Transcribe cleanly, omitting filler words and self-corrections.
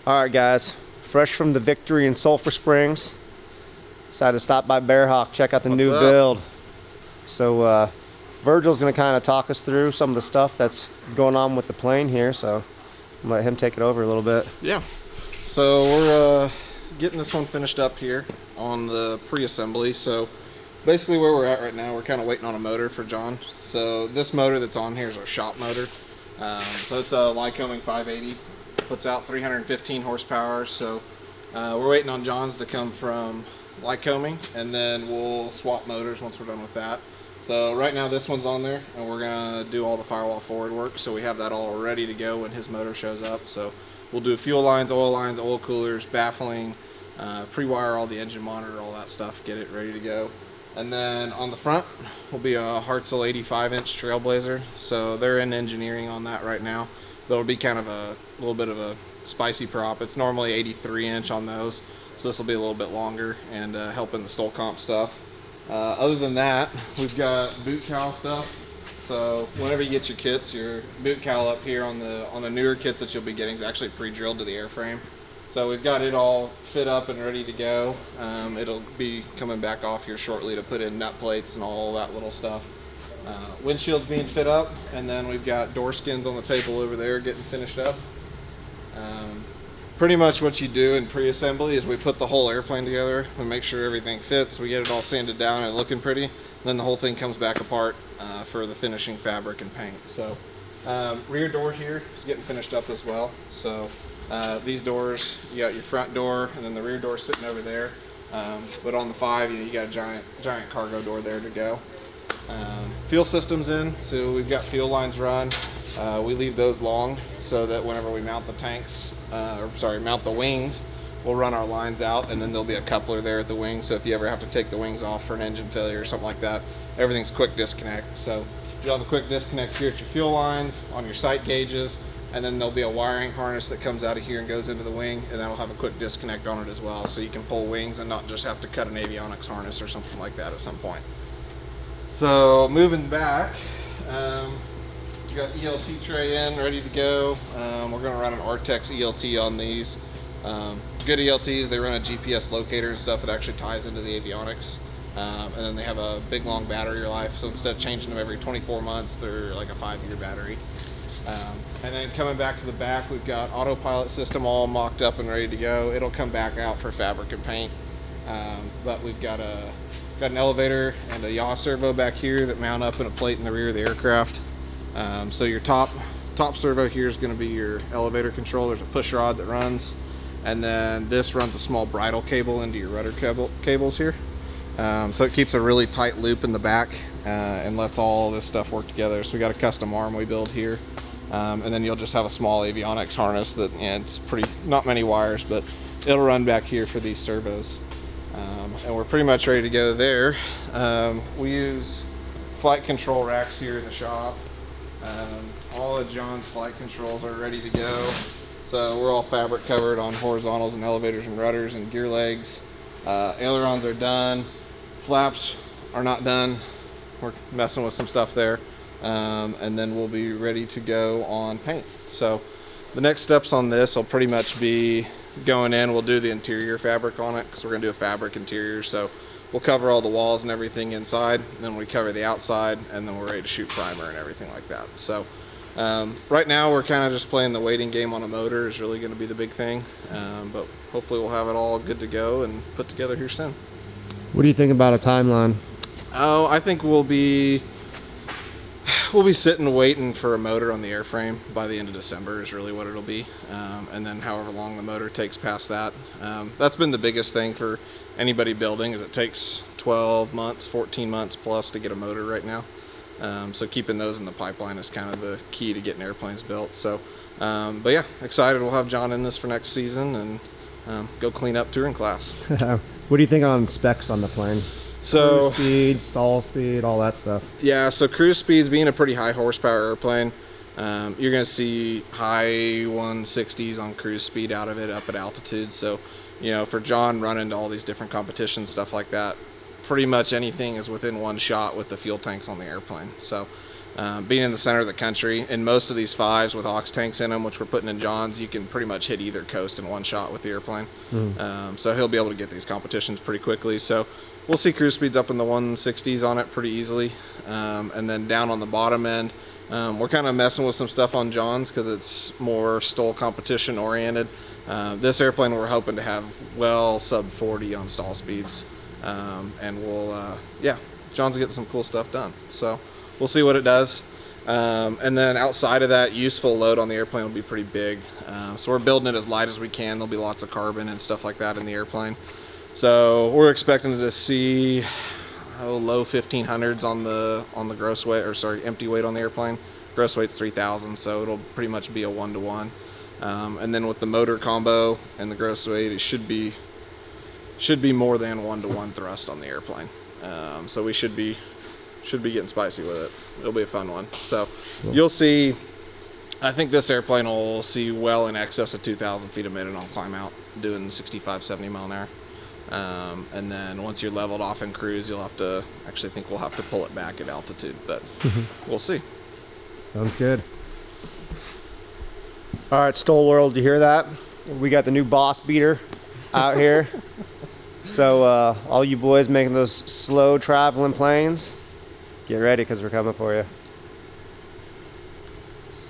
All right, guys, fresh from the victory in Sulphur Springs, decided to stop by Bearhawk, check out the new build. So Virgil's gonna kind of talk us through some of the stuff that's going on with the plane here, so I'm gonna let him take it over a little bit. Yeah, so we're getting this one finished up here on the pre-assembly. So basically where we're at right now, we're kind of waiting on a motor for John. So this motor that's on here is our shop motor. So it's a Lycoming 580, puts out 315 horsepower. So we're waiting on John's to come from Lycoming, and then we'll swap motors once we're done with that. So right now this one's on there, and we're gonna do all the firewall forward work, so we have that all ready to go when his motor shows up. So we'll do fuel lines, oil coolers, baffling, pre-wire all the engine monitor, all that stuff, get it ready to go. And then on the front will be a Hartzell 85-inch Trailblazer. So they're in engineering on that right now. That'll be kind of a little bit of a spicy prop. It's normally 83-inch on those, so this will be a little bit longer and helping the STOL comp stuff. Other than that, we've got boot cowl stuff. So whenever you get your kits, your boot cowl up here on the newer kits that you'll be getting is actually pre-drilled to the airframe. So we've got it all fit up and ready to go. It'll be coming back off here shortly to put in nut plates and all that little stuff. Windshield's being fit up, and then we've got door skins on the table over there getting finished up. Pretty much what you do in pre-assembly is we put the whole airplane together and make sure everything fits. We get it all sanded down and looking pretty. Then the whole thing comes back apart for the finishing fabric and paint. So rear door here is getting finished up as well. So these doors, you got your front door and then the rear door sitting over there. But on the 5, you got a giant cargo door there to go. Fuel system's in, so we've got fuel lines run. We leave those long so that whenever we mount the tanks, mount the wings, we'll run our lines out, and then there'll be a coupler there at the wing. So if you ever have to take the wings off for an engine failure or something like that, everything's quick disconnect. So you'll have a quick disconnect here at your fuel lines, on your sight gauges, and then there'll be a wiring harness that comes out of here and goes into the wing, and that'll have a quick disconnect on it as well, so you can pull wings and not just have to cut an Avionics harness or something like that at some point. So moving back, we got ELT tray in, ready to go. We're going to run an Artex ELT on these. Good ELTs, they run a GPS locator and stuff that actually ties into the Avionics. And then they have a big long battery life, so instead of changing them every 24 months, they're like a 5-year battery. And then coming back to the back, we've got autopilot system all mocked up and ready to go. It'll come back out for fabric and paint. But we've got an elevator and a yaw servo back here that mount up in a plate in the rear of the aircraft. So your top servo here is going to be your elevator control. There's a push rod that runs, and then this runs a small bridle cable into your rudder cables here. So it keeps a really tight loop in the back and lets all this stuff work together. So we got a custom arm we build here, and then you'll just have a small Avionics harness that, it's not many wires, but it'll run back here for these servos. And we're pretty much ready to go there. We use flight control racks here in the shop. All of John's flight controls are ready to go. So we're all fabric covered on horizontals and elevators and rudders and gear legs. Ailerons are done. Flaps are not done. We're messing with some stuff there. And then we'll be ready to go on paint. So the next steps on this will pretty much be going in. We'll do the interior fabric on it because we're gonna do a fabric interior. So we'll cover all the walls and everything inside, and then we cover the outside, and then we're ready to shoot primer and everything like that. So right now we're kind of just playing the waiting game on a motor is really going to be the big thing, but hopefully we'll have it all good to go and put together here soon. What do you think about a timeline? Oh, I think we'll be sitting waiting for a motor on the airframe by the end of December is really what it'll be, and then however long the motor takes past that. That's been the biggest thing for anybody building, is it takes 12 months, 14 months plus to get a motor right now. So keeping those in the pipeline is kind of the key to getting airplanes built. So, but yeah, excited. We'll have John in this for next season and go clean up touring class. What do you think on specs on the plane? So cruise speed, stall speed, all that stuff. Yeah, so cruise speeds, being a pretty high horsepower airplane, you're going to see high 160s on cruise speed out of it up at altitude. So, for John running to all these different competitions, stuff like that, pretty much anything is within one shot with the fuel tanks on the airplane. So Being in the center of the country, in most of these 5s with aux tanks in them, which we're putting in John's, you can pretty much hit either coast in one shot with the airplane. So he'll be able to get these competitions pretty quickly. So we'll see cruise speeds up in the 160s on it pretty easily. And then down on the bottom end, we're kind of messing with some stuff on John's because it's more STOL competition oriented. This airplane we're hoping to have well sub 40 on stall speeds. And we'll, yeah, John's getting some cool stuff done. So we'll see what it does. And then outside of that, useful load on the airplane will be pretty big. So we're building it as light as we can. There'll be lots of carbon and stuff like that in the airplane. So we're expecting to see low 1500s on the gross weight, or sorry, empty weight on the airplane. Gross weight's 3000, so it'll pretty much be a 1-to-1. And then with the motor combo and the gross weight, it should be more than 1-to-1 thrust on the airplane. So we should be getting spicy with it. It'll be a fun one. So you'll see, I think this airplane will see well in excess of 2,000 feet a minute on climb out, doing 65, 70 mile an hour. And then once you're leveled off in cruise, you'll have to, actually think we'll have to pull it back at altitude, but we'll see. Sounds good. All right, STOL World, you hear that? We got the new boss beater out here. So all you boys making those slow traveling planes, get ready because we're coming for you.